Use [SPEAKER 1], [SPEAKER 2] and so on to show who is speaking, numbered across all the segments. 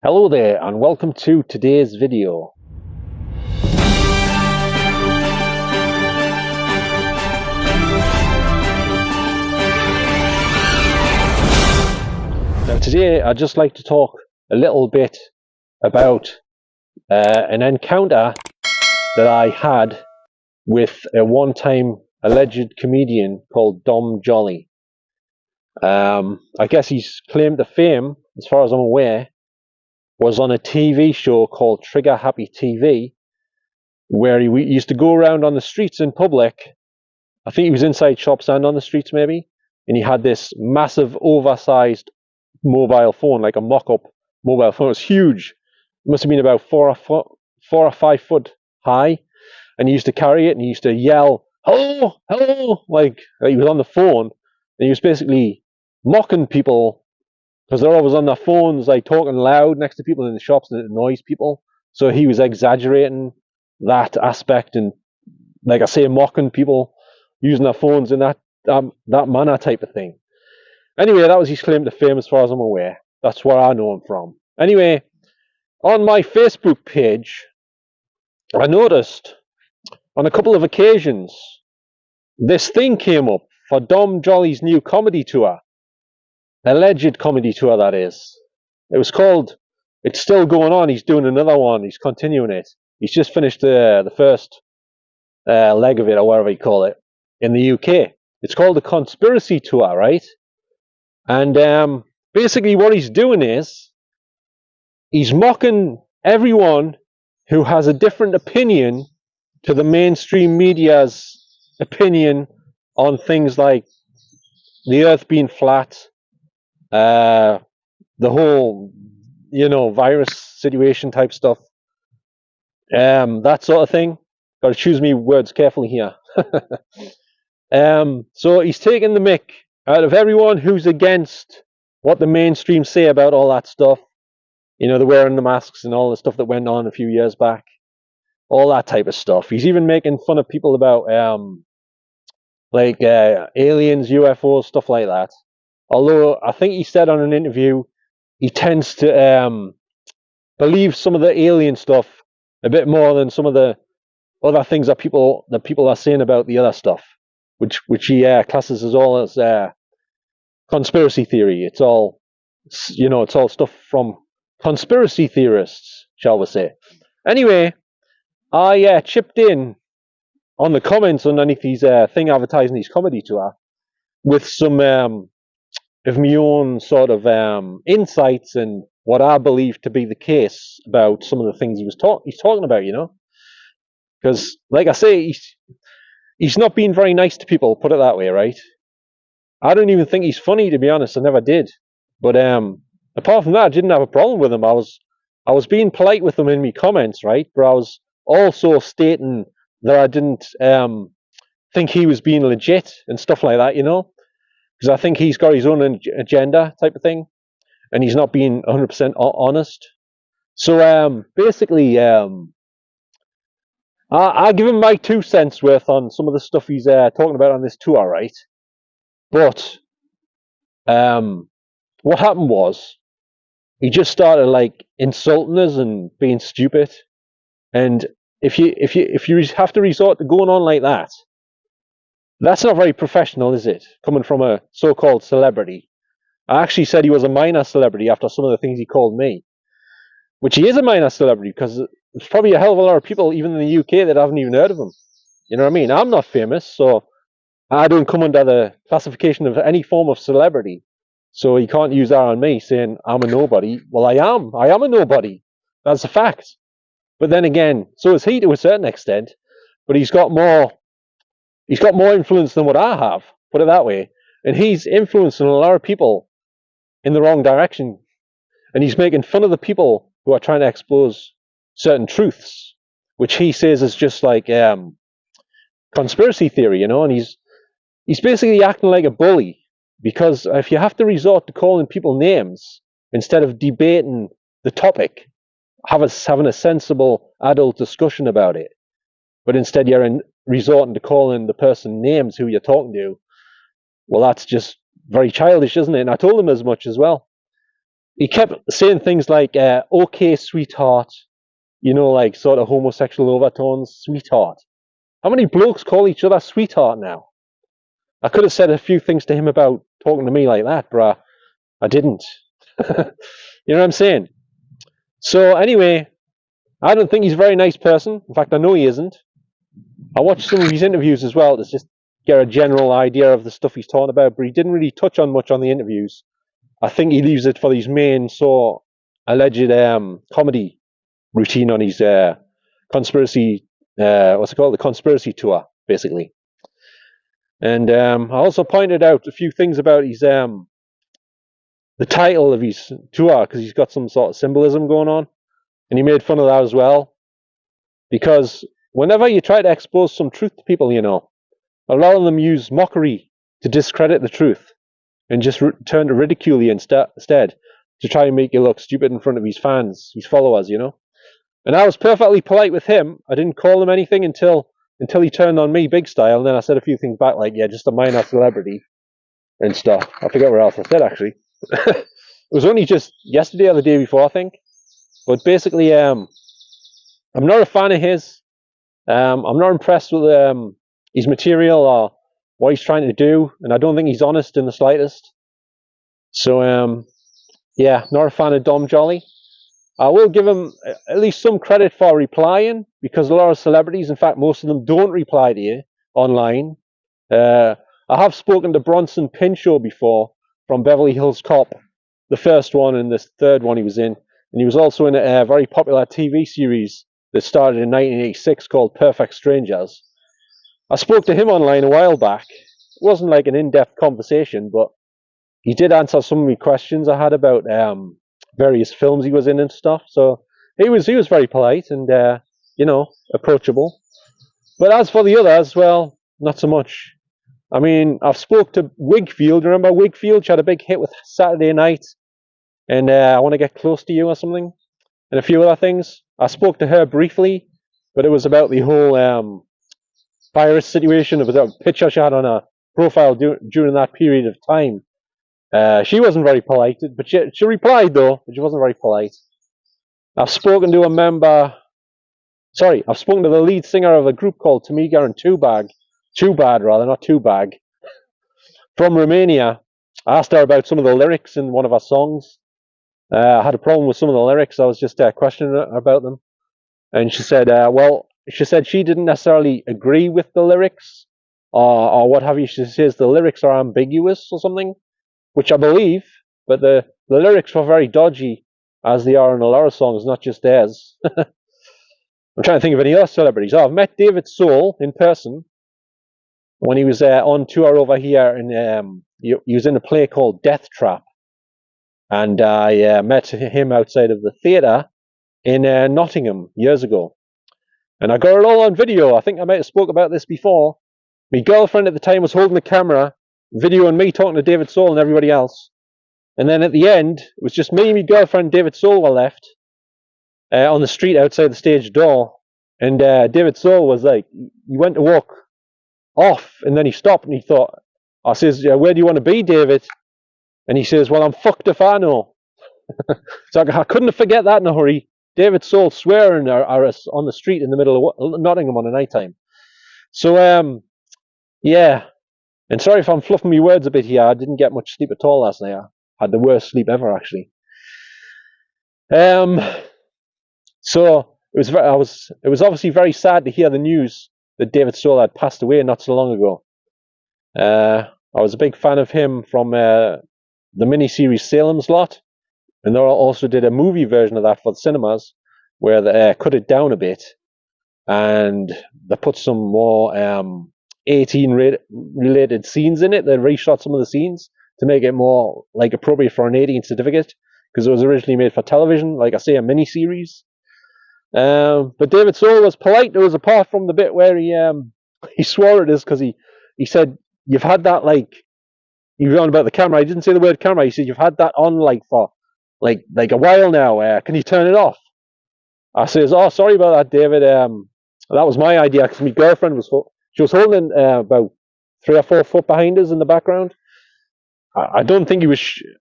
[SPEAKER 1] Hello there and welcome to today's video. Now today I'd just like to talk a little bit about an encounter that I had with a one-time alleged comedian called Dom Jolly. I guess his claim to fame, as far as I'm aware, was on a TV show called Trigger Happy TV, where he used to go around on the streets in public. I think he was inside shops and on the streets maybe, and he had this massive oversized mobile phone, like a mock-up mobile phone. It was huge. It must have been about 4 or 5 foot high, and he used to carry it and he used to yell, "Hello, hello," like he was on the phone, and he was basically mocking people because they're always on their phones, like talking loud next to people in the shops, and it annoys people. So he was exaggerating that aspect and, like I say, mocking people using their phones in that manner type of thing. Anyway, that was his claim to fame as far as I'm aware. That's where I know him from. Anyway, on my Facebook page, I noticed on a couple of occasions this thing came up for Dom Jolly's new comedy tour. Alleged comedy tour, that is. It was called, it's still going on, he's doing another one, he's continuing it. He's just finished the first leg of it, or whatever you call it, in the UK. It's called the Conspiracy Tour, right? And basically what he's doing is he's mocking everyone who has a different opinion to the mainstream media's opinion on things like the earth being flat, the whole, virus situation type stuff, that sort of thing. Got to choose me words carefully here. So he's taking the mick out of everyone who's against what the mainstream say about all that stuff. The wearing the masks and all the stuff that went on a few years back. All that type of stuff. He's even making fun of people about aliens, UFOs, stuff like that. Although I think he said on an interview he tends to believe some of the alien stuff a bit more than some of the other things that people are saying about the other stuff, which he classes as all as conspiracy theory. It's all it's all stuff from conspiracy theorists, shall we say. Anyway, I chipped in on the comments underneath his thing advertising his comedy tour with some of my own sort of insights and what I believe to be the case about some of the things he's talking about, because, like I say, he's not being very nice to people, put it that way, right? I don't even think he's funny, to be honest. I never did. But apart from that, I didn't have a problem with him. I was being polite with him in my comments, right? But I was also stating that I didn't think he was being legit and stuff like that, because I think he's got his own agenda type of thing, and he's not being 100% honest. So basically, I give him my 2 cents worth on some of the stuff he's talking about on this tour, right? But what happened was he just started like insulting us and being stupid. And if you have to resort to going on like that, that's not very professional, is it? Coming from a so-called celebrity. I actually said he was a minor celebrity after some of the things he called me, which he is a minor celebrity because there's probably a hell of a lot of people, even in the UK, that haven't even heard of him. You know what I mean? I'm not famous, so I don't come under the classification of any form of celebrity. So you can't use that on me saying I'm a nobody. Well, I am. I am a nobody. That's a fact. But then again, so is he to a certain extent. But he's got more influence than what I have, put it that way. And he's influencing a lot of people in the wrong direction. And he's making fun of the people who are trying to expose certain truths, which he says is just like conspiracy theory, and he's basically acting like a bully, because if you have to resort to calling people names instead of debating the topic, having a sensible adult discussion about it, but instead you're resorting to calling the person names who you're talking to, well, that's just very childish, isn't it? And I told him as much as well. he kept saying things like, okay, sweetheart, you know, like sort of homosexual overtones, sweetheart. How many blokes call each other sweetheart now? I could have said a few things to him about talking to me like that, but I didn't. You know what I'm saying? So anyway, I don't think he's a very nice person. In fact, I know he isn't. I watched some of his interviews as well to just get a general idea of the stuff he's talking about, but he didn't really touch on much on the interviews. I think he leaves it for his main alleged comedy routine on his conspiracy, what's it called? The conspiracy tour, basically. And I also pointed out a few things about his the title of his tour, because he's got some sort of symbolism going on, and he made fun of that as well. Because whenever you try to expose some truth to people, you know, a lot of them use mockery to discredit the truth and just turn to ridicule you instead to try and make you look stupid in front of his fans, his followers, you know. And I was perfectly polite with him. I didn't call him anything until he turned on me big style, and then I said a few things back like, yeah, just a minor celebrity and stuff. I forget what else I said, actually. It was only just yesterday or the day before, I think. But basically, I'm not a fan of his. I'm not impressed with his material or what he's trying to do, and I don't think he's honest in the slightest. So, yeah, not a fan of Dom Jolly. I will give him at least some credit for replying, because a lot of celebrities, in fact, most of them don't reply to you online. I have spoken to Bronson Pinchot before from Beverly Hills Cop, the first one and the third one he was in. And he was also in a very popular TV series that started in 1986 called Perfect Strangers. I spoke to him online a while back. It wasn't like an in-depth conversation, but he did answer some of my questions I had about various films he was in and stuff. So he was very polite and you know, approachable. But as for the others, well, not so much. I mean, I've spoke to Wigfield. Remember Wigfield? She had a big hit with Saturday Night and I Want to Get Close to You or something, and a few other things. I spoke to her briefly, but it was about the whole virus situation. It was a picture she had on her profile during that period of time. She wasn't very polite, but she replied though, but she wasn't very polite. I've spoken to I've spoken to the lead singer of a group called Tamiga and Tubad rather, not Tubag, from Romania. I asked her about some of the lyrics in one of her songs. I had a problem with some of the lyrics. I was just questioning her about them, and she said, she said she didn't necessarily agree with the lyrics, or what have you. She says the lyrics are ambiguous or something, which I believe, but the lyrics were very dodgy, as they are in a lot of songs, not just theirs. I'm trying to think of any other celebrities. Oh, I've met David Soul in person when he was on tour over here, and he was in a play called Death Trap, and I met him outside of the theatre in Nottingham years ago, and I got it all on video. I think I might have spoke about this before. My girlfriend at the time was holding the camera, videoing me talking to David Soul and everybody else. And then at the end, it was just me and my girlfriend, David Soul, were left on the street outside the stage door. And David Soul was like, he went to walk off, and then he stopped and he thought, I says, yeah, where do you want to be, David? And he says, well, I'm fucked if I know. So I couldn't forget that in a hurry. David Soul swearing at us on the street in the middle of Nottingham on a night time. So, yeah. And sorry if I'm fluffing my words a bit here. I didn't get much sleep at all last night. I had the worst sleep ever, actually. So it was obviously very sad to hear the news that David Soul had passed away not so long ago. I was a big fan of him from the miniseries Salem's Lot, and they also did a movie version of that for the cinemas, where they cut it down a bit, and they put some more 18-related scenes in it. They reshot some of the scenes to make it more like appropriate for an 18 certificate, because it was originally made for television, like I say, a miniseries. But David Soul was polite. It was apart from the bit where he swore at us, because he said, you've had that, like, he was on about the camera. He didn't say the word camera. He said, you've had that on like for like a while now. Can you turn it off? I says, oh, sorry about that, David. That was my idea, because my girlfriend was holding about 3 or 4 foot behind us in the background. I don't think he was.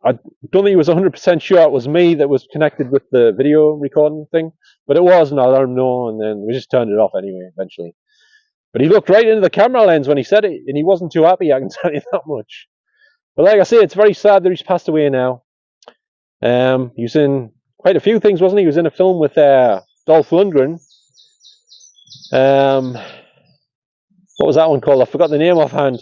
[SPEAKER 1] I don't think he was 100% sure it was me that was connected with the video recording thing, but it was, and I let him know, and then we just turned it off anyway eventually. But he looked right into the camera lens when he said it, and he wasn't too happy. I can tell you that much. But like I say, it's very sad that he's passed away now. He was in quite a few things, wasn't he? He was in a film with Dolph Lundgren. What was that one called? I forgot the name offhand.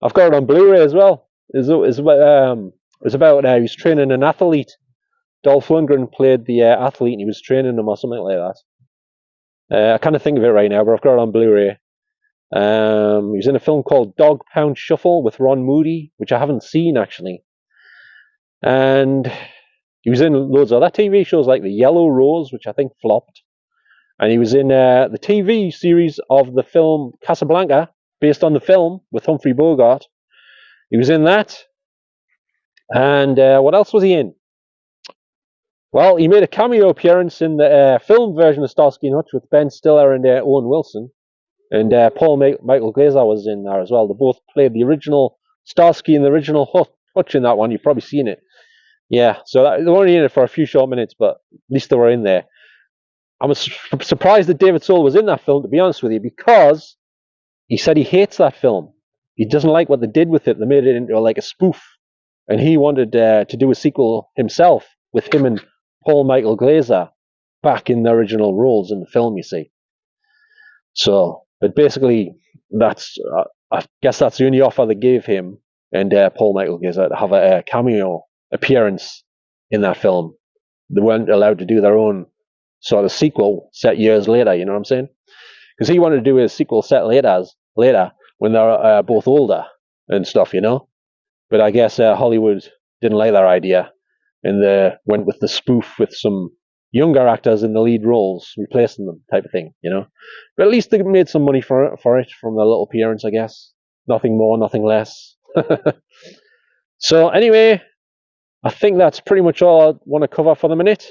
[SPEAKER 1] I've got it on Blu-ray as well. It was about he was training an athlete. Dolph Lundgren played the athlete, and he was training him or something like that. I can't think of it right now, but I've got it on Blu-ray. He was in a film called Dog Pound Shuffle with Ron Moody, which I haven't seen actually. And he was in loads of other TV shows like The Yellow Rose, which I think flopped. And he was in the TV series of the film Casablanca, based on the film with Humphrey Bogart. He was in that. And what else was he in? Well, he made a cameo appearance in the film version of Starsky and Hutch with Ben Stiller and Owen Wilson. And Michael Glaser was in there as well. They both played the original Starsky and the original Hutch in that one. You've probably seen it. Yeah, so they were only in it for a few short minutes, but at least they were in there. I was surprised that David Soul was in that film, to be honest with you, because he said he hates that film. He doesn't like what they did with it. They made it into like a spoof. And he wanted to do a sequel himself with him and Paul Michael Glaser back in the original roles in the film, you see. So, but basically, I guess that's the only offer they gave him and Paul Michael Glaser to have a cameo appearance in that film. They weren't allowed to do their own sort of sequel set years later, you know what I'm saying? Because he wanted to do a sequel set later when they're both older and stuff, you know? But I guess Hollywood didn't like their idea, and they went with the spoof with some younger actors in the lead roles, replacing them, type of thing, you know. But at least they made some money for it from their little appearance, I guess. Nothing more, nothing less. So anyway, I think that's pretty much all I want to cover for the minute.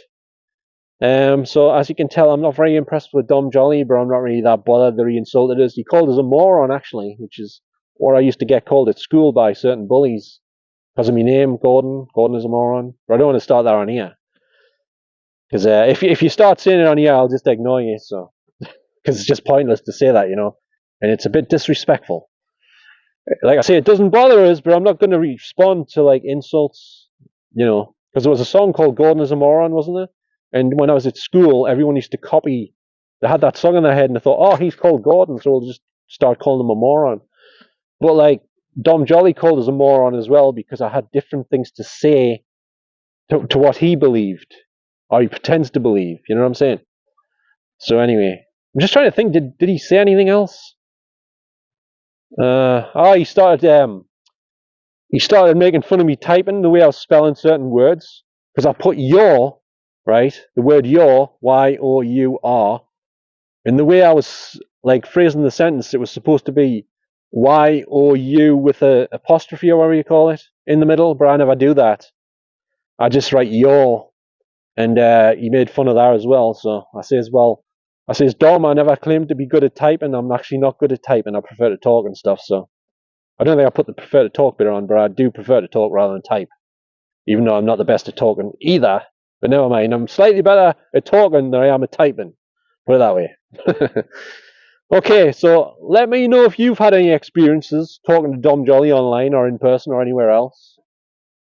[SPEAKER 1] So as you can tell, I'm not very impressed with Dom Jolly, but I'm not really that bothered that he insulted us. He called us a moron, actually, which is what I used to get called at school by certain bullies. Because of my name, Gordon. Gordon is a moron. But I don't want to start that on here. Because if you start saying it on here, I'll just ignore you. So, because it's just pointless to say that, you know. And it's a bit disrespectful. Like I say, it doesn't bother us, but I'm not going to respond to like insults, you know. Because there was a song called Gordon is a Moron, wasn't there? And when I was at school, everyone used to copy. They had that song in their head, and they thought, "Oh, he's called Gordon, so we'll just start calling him a moron." But like Dom Jolly called us a moron as well because I had different things to say to what he believed, or he pretends to believe. You know what I'm saying? So anyway, I'm just trying to think. Did he say anything else? He started making fun of me typing the way I was spelling certain words because I put your, right, the word your, Y-O-U-R, and the way I was like phrasing the sentence, it was supposed to be Y-O-U with a apostrophe or whatever you call it in the middle, but I never do that. I just write your, and he made fun of that as well. So I says, Dom, I never claimed to be good at typing. I'm actually not good at typing. I prefer to talk and stuff. So I don't think I put the prefer to talk bit on, but I do prefer to talk rather than type, even though I'm not the best at talking either. But never mind, I'm slightly better at talking than I am at typing. Put it that way. Okay, so let me know if you've had any experiences talking to Dom Jolly online or in person or anywhere else.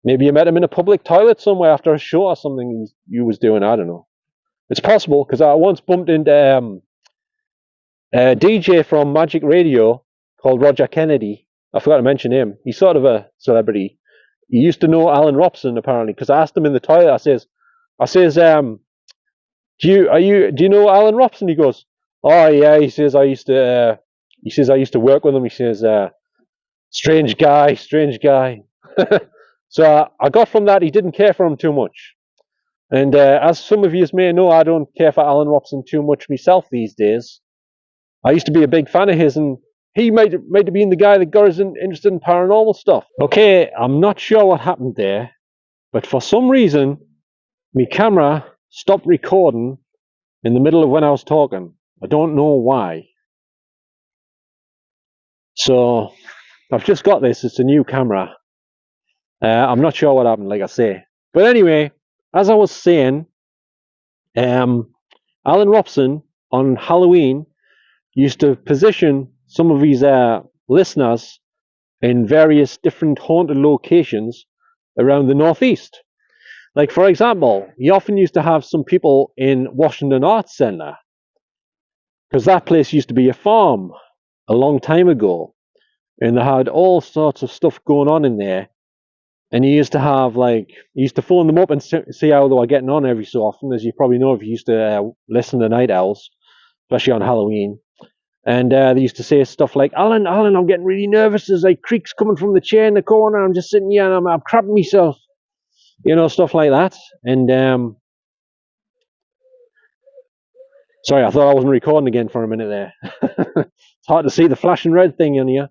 [SPEAKER 1] Maybe you met him in a public toilet somewhere after a show or something you was doing, I don't know. It's possible, because I once bumped into a DJ from Magic Radio called Roger Kennedy. I forgot to mention him. He's sort of a celebrity. He used to know Alan Robson, apparently, because I asked him in the toilet, I says, do you know Alan Robson? He goes, oh yeah, he says I used to work with him. He says, strange guy. So I got from that he didn't care for him too much. And as some of you may know, I don't care for Alan Robson too much myself these days. I used to be a big fan of his, and he might have been the guy that got us interested in paranormal stuff. Okay, I'm not sure what happened there, but for some reason, my camera stopped recording in the middle of when I was talking. I don't know why. So I've just got this. It's a new camera. I'm not sure what happened, like I say. But anyway, as I was saying, Alan Robson on Halloween used to position some of his listeners in various different haunted locations around the northeast. Like, for example, he often used to have some people in Washington Arts Center, because that place used to be a farm a long time ago, and they had all sorts of stuff going on in there. And he used to have, like, he used to phone them up and see how they were getting on every so often, as you probably know if you used to listen to Night Owls, especially on Halloween. And they used to say stuff like, Alan, I'm getting really nervous. There's like creaks coming from the chair in the corner. I'm just sitting here and I'm crapping myself. You know, stuff like that. And sorry, I thought I wasn't recording again for a minute there. It's hard to see the flashing red thing in here.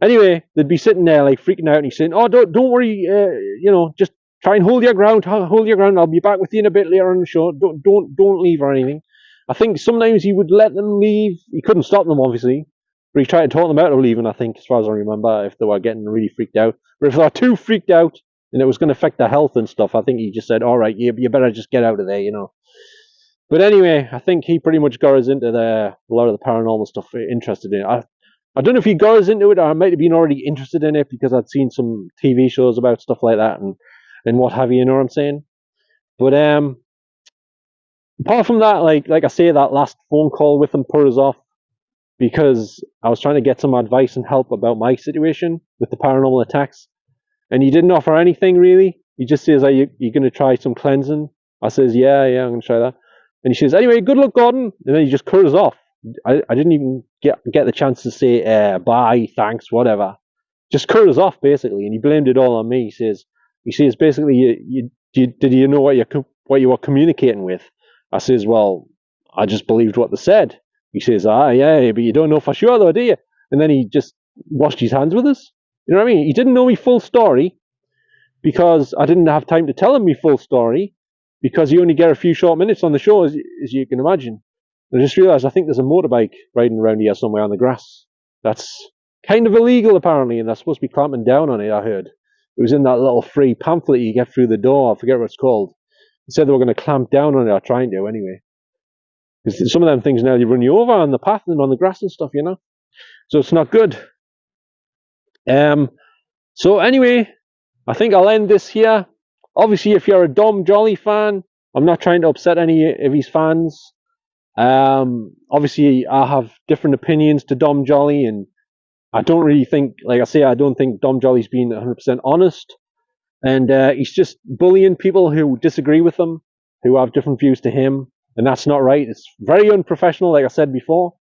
[SPEAKER 1] Anyway, they'd be sitting there like freaking out, and he's saying, "Oh, don't worry, you know, just try and hold your ground. Hold your ground. I'll be back with you in a bit later on the show. Don't leave or anything." I think sometimes he would let them leave. He couldn't stop them, obviously, but he tried to talk them out of leaving. I think, as far as I remember, if they were getting really freaked out, but if they were too freaked out and it was going to affect their health and stuff, I think he just said, "All right, you better just get out of there," you know. But anyway, I think he pretty much got us into a lot of the paranormal stuff interested in it. I don't know if he got us into it, or I might have been already interested in it because I'd seen some TV shows about stuff like that and what have you know what I'm saying? But apart from that, like I say, that last phone call with him put us off because I was trying to get some advice and help about my situation with the paranormal attacks, and he didn't offer anything really. He just says, "Are you going to try some cleansing?" I says, "Yeah, I'm going to try that." And he says, "Anyway, good luck, Gordon." And then he just cut us off. I didn't even get the chance to say bye, thanks, whatever. Just cut us off basically, and he blamed it all on me. He says basically, did you know what you were communicating with? I says, well, I just believed what they said. He says, yeah, but you don't know for sure though, do you? And then he just washed his hands with us. You know what I mean? He didn't know me full story because I didn't have time to tell him me full story because you only get a few short minutes on the show, as you can imagine. I just realised I think there's a motorbike riding around here somewhere on the grass. That's kind of illegal apparently, and they're supposed to be clamping down on it, I heard. It was in that little free pamphlet you get through the door, I forget what it's called. They said they were going to clamp down on it, or trying to anyway. Because some of them things nearly run you over on the path and on the grass and stuff, you know. So it's not good. So anyway, I think I'll end this here. Obviously, if you're a Dom Jolly fan, I'm not trying to upset any of his fans. Obviously, I have different opinions to Dom Jolly, and I don't really think, like I say, I don't think Dom Jolly's been 100% honest. And he's just bullying people who disagree with him, who have different views to him, and that's not right. It's very unprofessional, like I said before.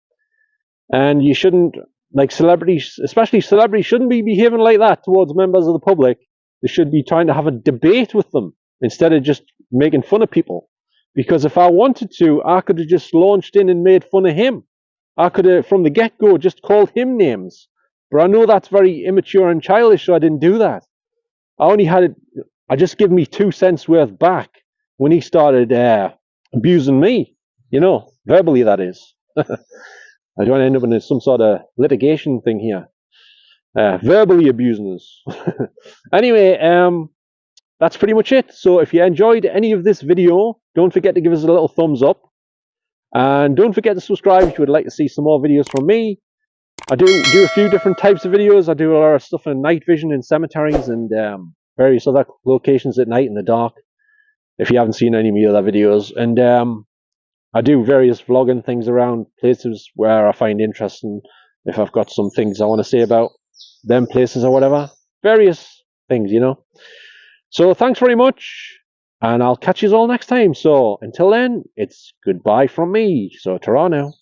[SPEAKER 1] And you shouldn't, like celebrities, especially celebrities, shouldn't be behaving like that towards members of the public. They should be trying to have a debate with them instead of just making fun of people. Because if I wanted to, I could have just launched in and made fun of him. I could have, from the get-go, just called him names. But I know that's very immature and childish, so I didn't do that. I just give me 2 cents worth back when he started abusing me. You know, verbally, that is. I don't end up in some sort of litigation thing here. Verbally abusing us. Anyway, that's pretty much it. So if you enjoyed any of this video, don't forget to give us a little thumbs up. And don't forget to subscribe if you would like to see some more videos from me. I do a few different types of videos. I do a lot of stuff in night vision in cemeteries and various other locations at night in the dark, if you haven't seen any of my other videos. And I do various vlogging things around places where I find interesting, if I've got some things I want to say about them places or whatever. Various things, you know. So thanks very much, and I'll catch you all next time. So until then, it's goodbye from me. So ta-ra now.